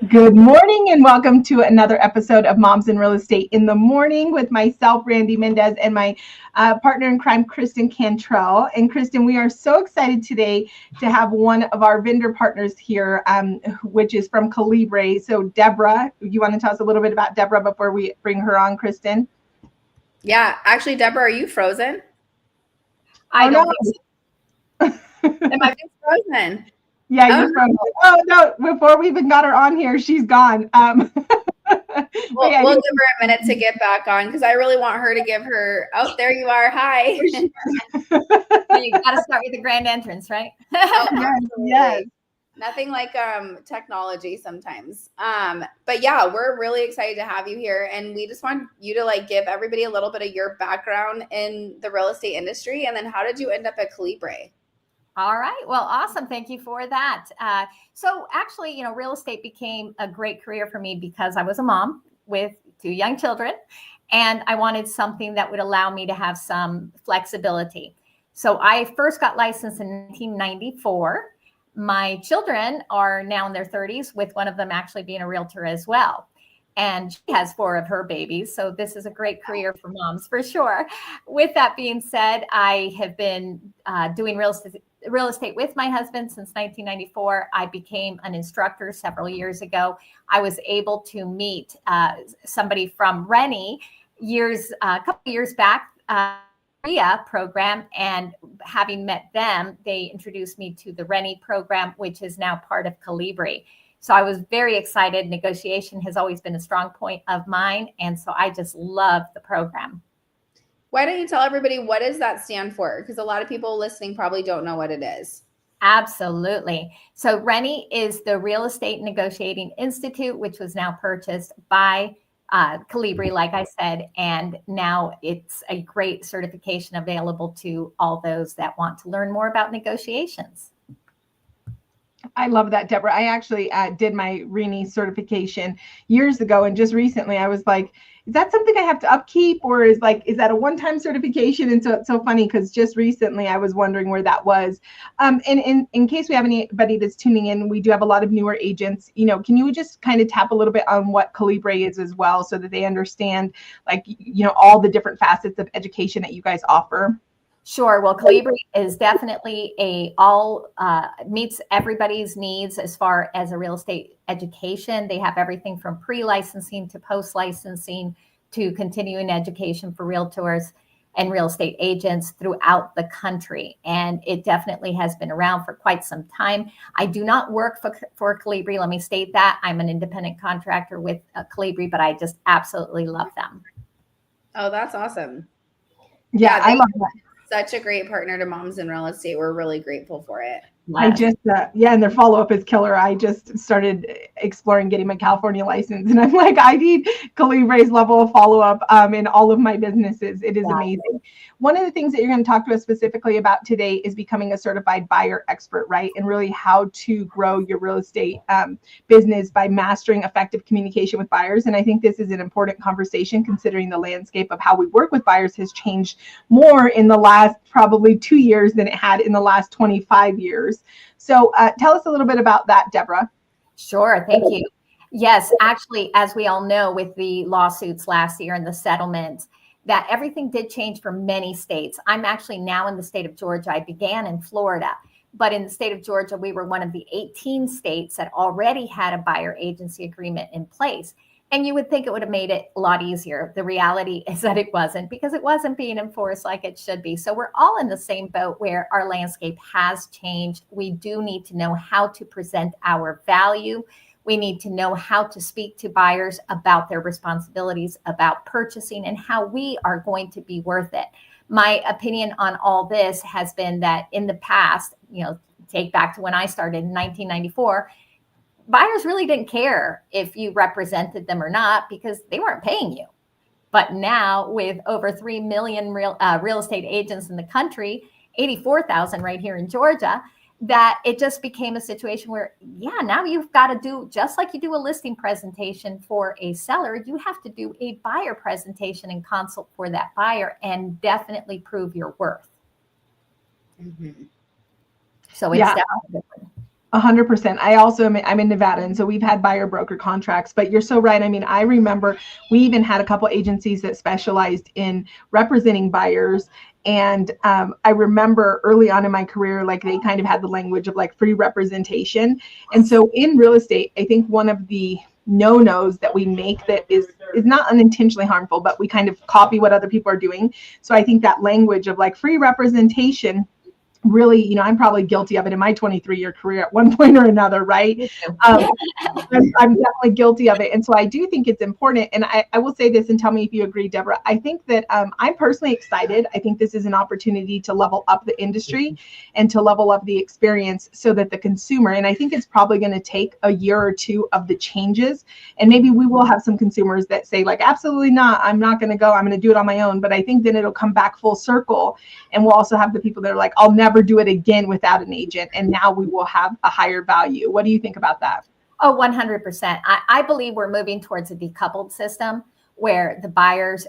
Good morning and welcome to another episode of Moms in Real Estate in the Morning with myself, Randy Mendez, and my partner in crime, Kristen Cantrell. And Kristen, we are so excited today to have one of our vendor partners here, which is from Calibre. So Deborah, you want to tell us a little bit about Deborah before we bring her on, Kristen? Yeah, actually, Deborah, are you frozen? I don't think so. Am I just frozen? Yeah, you're frozen. Oh, no, before we even got her on here, she's gone. We'll give her a minute to get back on because I really want her to give her. Oh, there you are. Hi. You got to start with the grand entrance, right? Yes. Nothing like technology sometimes. But yeah, we're really excited to have you here, and we just want you to give everybody a little bit of your background in the real estate industry, and then how did you end up at Calibre? All right. Well, awesome. Thank you for that. So actually, real estate became a great career for me because I was a mom with 2 young children, and I wanted something that would allow me to have some flexibility. So I first got licensed in 1994. My children are now in their 30s, with one of them actually being a realtor as well. And she has 4 of her babies. So this is a great career for moms for sure. With that being said, I have been doing real estate with my husband since 1994. I became an instructor several years ago. I was able to meet somebody from Rennie a couple years back, program, and having met them, they introduced me to the Rennie program, which is now part of Calibre. So I was very excited. Negotiation has always been a strong point of mine, and so I just love the program. Why don't you tell everybody what does that stand for? Because a lot of people listening probably don't know what it is. Absolutely. So Rennie is the Real Estate Negotiating Institute, which was now purchased by Calibre, like I said, and now it's a great certification available to all those that want to learn more about negotiations. I love that, Deborah. I actually did my Rennie certification years ago, and just recently I was like, is that something I have to upkeep, or is that a one-time certification? And so it's so funny because just recently I was wondering where that was. And in case we have anybody that's tuning in, we do have a lot of newer agents. Can you just kind of tap a little bit on what Calibre is as well, so that they understand all the different facets of education that you guys offer? Sure. Well, Calibre is definitely meets everybody's needs as far as a real estate education. They have everything from pre-licensing to post-licensing to continuing education for realtors and real estate agents throughout the country. And it definitely has been around for quite some time. I do not work for Calibre. Let me state that. I'm an independent contractor with Calibre, but I just absolutely love them. Oh, that's awesome. Yeah, I love that. Such a great partner to Moms in Real Estate. We're really grateful for it. I just, and their follow-up is killer. I just started exploring getting my California license, and I'm like, I need Calibre's level of follow-up in all of my businesses. It is amazing. One of the things that you're going to talk to us specifically about today is becoming a certified buyer expert, right? And really how to grow your real estate business by mastering effective communication with buyers. And I think this is an important conversation, considering the landscape of how we work with buyers has changed more in the last probably 2 years than it had in the last 25 years. So tell us a little bit about that, Deborah. Sure. Thank you. Yes, actually, as we all know, with the lawsuits last year and the settlements, that everything did change for many states. I'm actually now in the state of Georgia. I began in Florida, but in the state of Georgia, we were one of the 18 states that already had a buyer agency agreement in place. And you would think it would have made it a lot easier. The reality is that it wasn't, because it wasn't being enforced like it should be. So we're all in the same boat where our landscape has changed. We do need to know how to present our value. We need to know how to speak to buyers about their responsibilities, about purchasing, and how we are going to be worth it. My opinion on all this has been that in the past, take back to when I started in 1994, buyers really didn't care if you represented them or not because they weren't paying you. But now, with over 3 million real estate agents in the country, 84,000 right here in Georgia, that it just became a situation where, now you've got to do, just like you do a listing presentation for a seller, you have to do a buyer presentation and consult for that buyer and definitely prove your worth. Mm-hmm. So it's definitely different. 100%. I also I'm in Nevada, and so we've had buyer broker contracts, but you're so right. I mean, I remember we even had a couple agencies that specialized in representing buyers. And I remember early on in my career, like they kind of had the language of like free representation. And so in real estate, I think one of the no-nos that we make that is not unintentionally harmful, but we kind of copy what other people are doing. So I think that language of like free representation, really, you know, I'm probably guilty of it in my 23-year career at one point or another, right? I'm definitely guilty of it. And so I do think it's important. And I will say this, and tell me if you agree, Deborah. I think that I'm personally excited. I think this is an opportunity to level up the industry and to level up the experience so that the consumer, and I think it's probably going to take a year or two of the changes. And maybe we will have some consumers that say like, absolutely not, I'm not going to go, I'm going to do it on my own. But I think then it'll come back full circle. And we'll also have the people that are like, I'll never do it again without an agent. And now we will have a higher value. What do you think about that? Oh, 100%. I believe we're moving towards a decoupled system where the buyers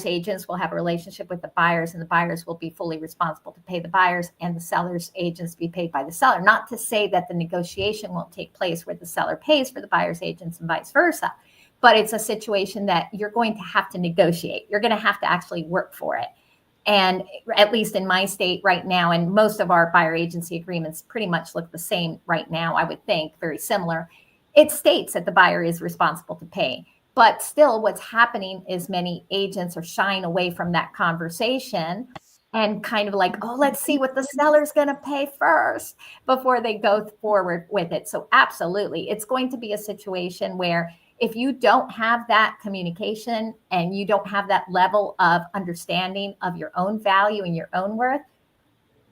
agents will have a relationship with the buyers, and the buyers will be fully responsible to pay the buyers, and the seller's agents be paid by the seller. Not to say that the negotiation won't take place where the seller pays for the buyer's agents and vice versa, but it's a situation that you're going to have to negotiate. You're going to have to actually work for it. And at least in my state right now, and most of our buyer agency agreements pretty much look the same right now, I would think, very similar. It states that the buyer is responsible to pay. But still, what's happening is many agents are shying away from that conversation and kind of like, oh, let's see what the seller's going to pay first before they go forward with it. So absolutely, it's going to be a situation where if you don't have that communication and you don't have that level of understanding of your own value and your own worth,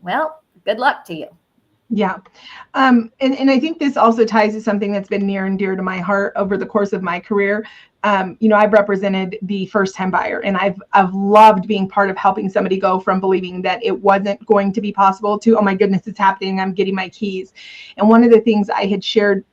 well, good luck to you. Yeah. And I think this also ties to something that's been near and dear to my heart over the course of my career. You know, I've represented the first-time buyer, and I've loved being part of helping somebody go from believing that it wasn't going to be possible to, oh my goodness, it's happening, I'm getting my keys. And one of the things I had shared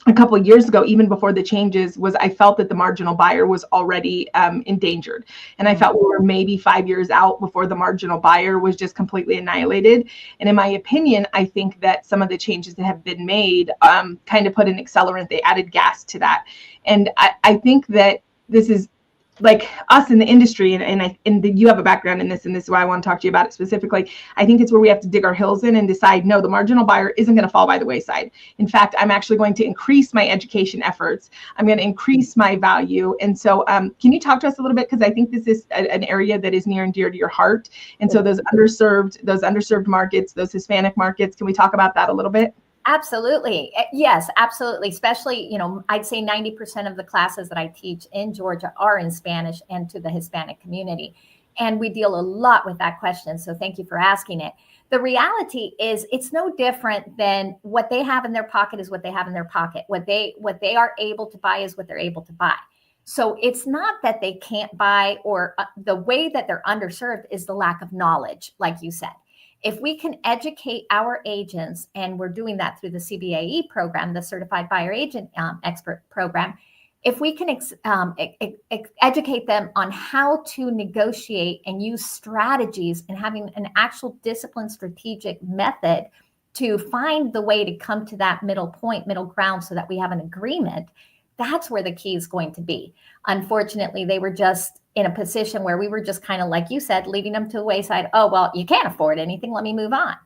a couple of years ago, even before the changes, was I felt that the marginal buyer was already endangered. And I felt we were maybe 5 years out before the marginal buyer was just completely annihilated. And in my opinion, I think that some of the changes that have been made kind of put an accelerant, they added gas to that. And I think that this is like us in the industry, and you have a background in this, and this is why I want to talk to you about it specifically. I think it's where we have to dig our heels in and decide, no, the marginal buyer isn't going to fall by the wayside. In fact, I'm actually going to increase my education efforts. I'm going to increase my value. And so can you talk to us a little bit? Because I think this is an area that is near and dear to your heart. And so those underserved markets, those Hispanic markets, can we talk about that a little bit? Absolutely. Yes, absolutely. Especially, you know, I'd say 90% of the classes that I teach in Georgia are in Spanish and to the Hispanic community. And we deal a lot with that question. So thank you for asking it. The reality is it's no different than what they have in their pocket is what they have in their pocket. What they are able to buy is what they're able to buy. So it's not that they can't buy, or the way that they're underserved is the lack of knowledge, like you said. If we can educate our agents, and we're doing that through the CBAE program, the Certified Buyer Agent Expert Program, if we can educate them on how to negotiate and use strategies and having an actual disciplined strategic method to find the way to come to that middle ground so that we have an agreement, that's where the key is going to be. Unfortunately, they were just in a position where we were just kind of, like you said, leaving them to the wayside. Oh, well, you can't afford anything. Let me move on.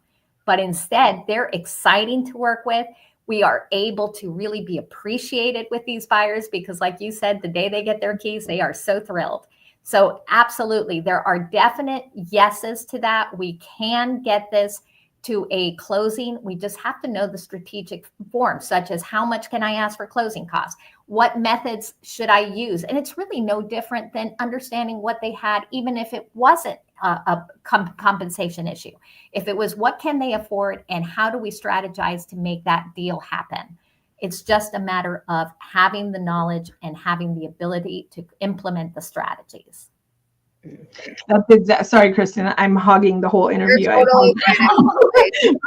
But instead, they're exciting to work with. We are able to really be appreciated with these buyers because, like you said, the day they get their keys, they are so thrilled. So absolutely, there are definite yeses to that. We can get this to a closing. We just have to know the strategic forms, such as how much can I ask for closing costs? What methods should I use? And it's really no different than understanding what they had, even if it wasn't a compensation issue. If it was what can they afford and how do we strategize to make that deal happen? It's just a matter of having the knowledge and having the ability to implement the strategies. Sorry, Kristen, I'm hogging the whole interview. Totally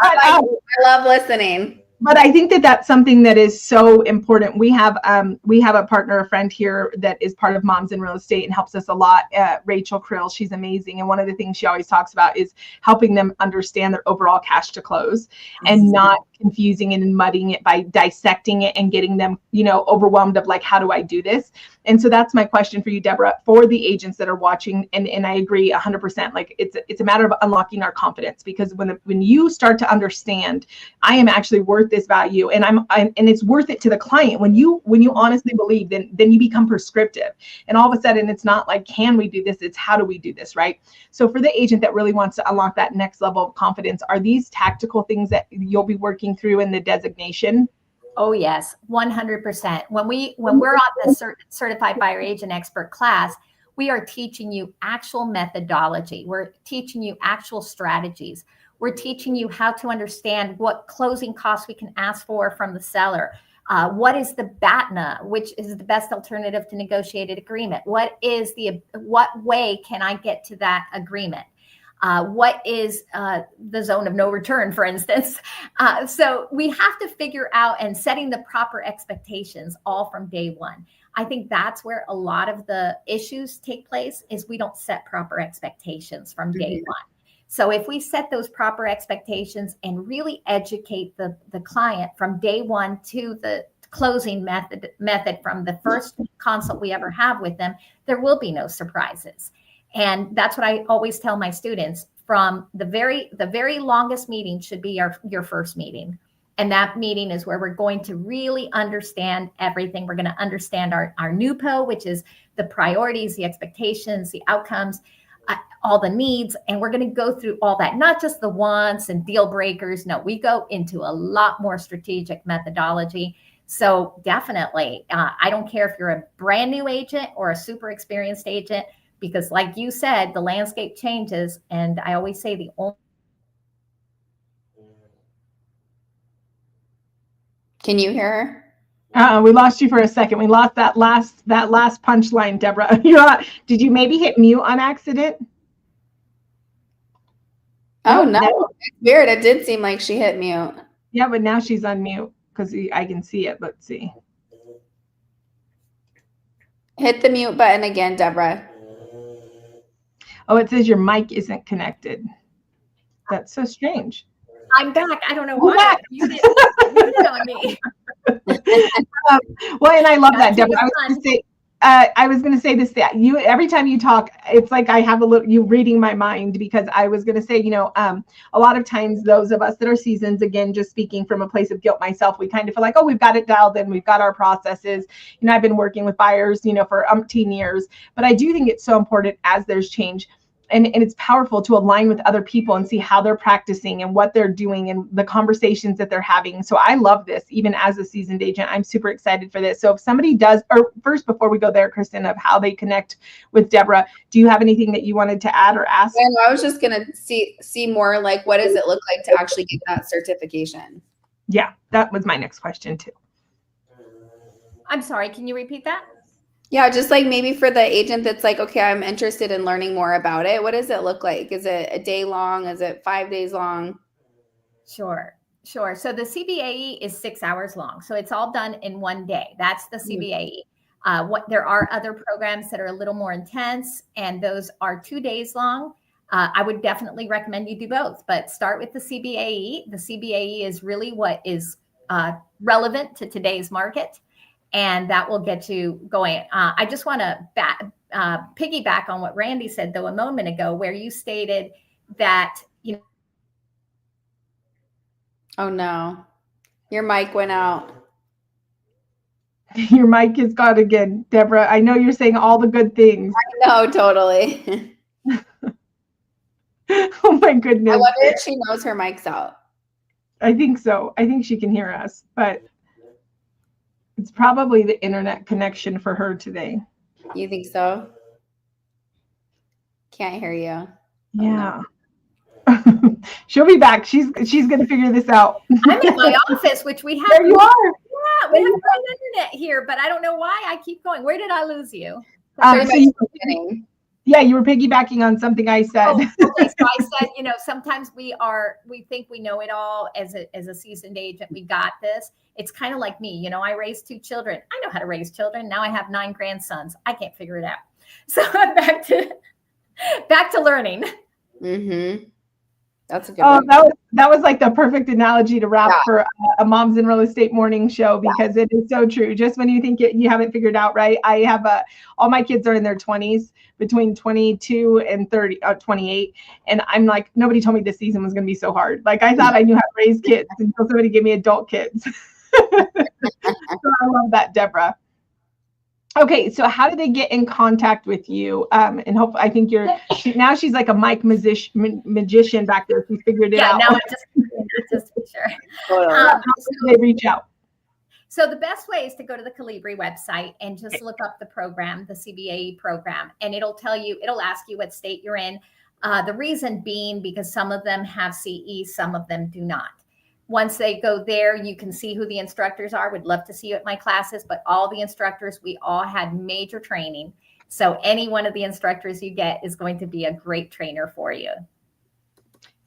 I love listening. But I think that that's something that is so important. We have a partner, a friend here that is part of Moms in Real Estate and helps us a lot. Rachel Krill, she's amazing. And one of the things she always talks about is helping them understand their overall cash to close and not confusing it and muddying it by dissecting it and getting them, overwhelmed of like, how do I do this? And so that's my question for you, Deborah, for the agents that are watching. And I agree 100%. Like it's a matter of unlocking our confidence, because when you start to understand, I am actually worth this value, and and it's worth it to the client. When you honestly believe, then you become prescriptive, and all of a sudden it's not like, can we do this? It's how do we do this, right? So for the agent that really wants to unlock that next level of confidence, are these tactical things that you'll be working through in the designation? Oh yes, 100%. When we're on the certified buyer agent expert class, we are teaching you actual methodology. We're teaching you actual strategies. We're teaching you how to understand what closing costs we can ask for from the seller. What is the BATNA, which is the best alternative to negotiated agreement? What way can I get to that agreement? What is the zone of no return, for instance? So we have to figure out and setting the proper expectations all from day one. I think that's where a lot of the issues take place, is we don't set proper expectations from day one. So if we set those proper expectations and really educate the client from day one to the closing method from the first consult we ever have with them, there will be no surprises. And that's what I always tell my students. From the very longest meeting should be your first meeting. And that meeting is where we're going to really understand everything. We're going to understand our NUPO, which is the priorities, the expectations, the outcomes, all the needs. And we're going to go through all that, not just the wants and deal breakers. No, we go into a lot more strategic methodology. So definitely, I don't care if you're a brand new agent or a super experienced agent, because like you said, the landscape changes. And I always say the only. Can you hear her? We lost you for a second. We lost that last punchline, Deborah. Did you maybe hit mute on accident? Oh, no. It's weird. It did seem like she hit mute. Yeah, but now she's on mute because I can see it. Let's see. Hit the mute button again, Deborah. Oh, it says your mic isn't connected. That's so strange. I'm back. I don't know why. You did on me. Well, and I love that, Deborah. I was going to say this, that every time you talk, it's like I have you reading my mind, because I was going to say, a lot of times those of us that are seasoned, again, just speaking from a place of guilt myself, we kind of feel like, oh, we've got it dialed in. We've got our processes. I've been working with buyers, for umpteen years, but I do think it's so important as there's change. And it's powerful to align with other people and see how they're practicing and what they're doing and the conversations that they're having. So I love this, even as a seasoned agent. I'm super excited for this. So if somebody does, or first, before we go there, Kristen, of how they connect with Deborah, do you have anything that you wanted to add or ask? And I was just going to see more like, what does it look like to actually get that certification? Yeah, that was my next question too. I'm sorry, can you repeat that? Yeah, just like maybe for the agent that's like, okay, I'm interested in learning more about it. What does it look like? Is it a day long? Is it 5 days long? Sure. So the CBAE is 6 hours long. So it's all done in one day. That's the CBAE. There are other programs that are a little more intense, and those are 2 days long. I would definitely recommend you do both, but start with the CBAE. The CBAE is really what is relevant to today's market, and that will get you going. I just want to piggyback on what Randy said, though, a moment ago, where you stated that, Oh, no. Your mic went out. Your mic is gone again, Deborah. I know you're saying all the good things. I know, totally. Oh, my goodness. I wonder if she knows her mic's out. I think so. I think she can hear us, but it's probably the internet connection for her today. You think so? Can't hear you. Yeah. She'll be back. She's going to figure this out. I'm in my office, which we have. There you are. Yeah, we have great internet here, but I don't know why I keep going. Where did I lose you? So Yeah, you were piggybacking on something I said. Oh, okay. So I said, sometimes we think we know it all as a seasoned agent. We got this. It's kind of like me. I raised 2 children. I know how to raise children. Now I have 9 grandsons. I can't figure it out. So I'm back to learning. Mm-hmm. That's a good one. That was like the perfect analogy to wrap for a Moms in Real Estate morning show, because it is so true. Just when you think you haven't figured out, right? I have all my kids are in their 20s, between 22 and 28. And I'm like, nobody told me this season was going to be so hard. Like, I thought I knew how to raise kids until somebody gave me adult kids. So I love that, Deborah. Okay, so how do they get in contact with you? And hope I think now she's like a mic magician back there. She figured it out. Yeah, now just to be sure. How do they reach out? So the best way is to go to the Calibri website and just look up the program, the CBAE program, and it'll ask you what state you're in. The reason being because some of them have CE, some of them do not. Once they go there, you can see who the instructors are. Would love to see you at my classes, but all the instructors, we all had major training. So any one of the instructors you get is going to be a great trainer for you.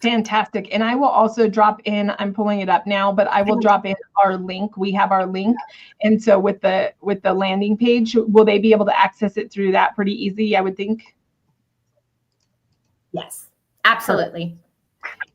Fantastic. And I will also drop in, I'm pulling it up now, but I will drop in our link. We have our link. And so with the landing page, will they be able to access it through that pretty easy, I would think? Yes, absolutely. Yay.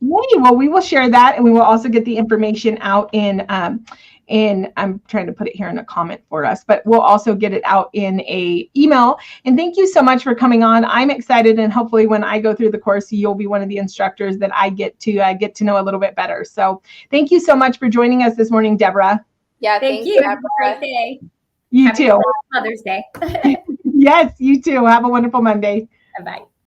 Well, we will share that, and we will also get the information out in I'm trying to put it here in a comment for us, but we'll also get it out in a email. And thank you so much for coming on. I'm excited, and hopefully when I go through the course, you'll be one of the instructors that I get to know a little bit better. So thank you so much for joining us this morning, Deborah. Yeah, thank you. Have a great day. You too. Mother's Day. Yes, you too. Have a wonderful Monday. Bye-bye.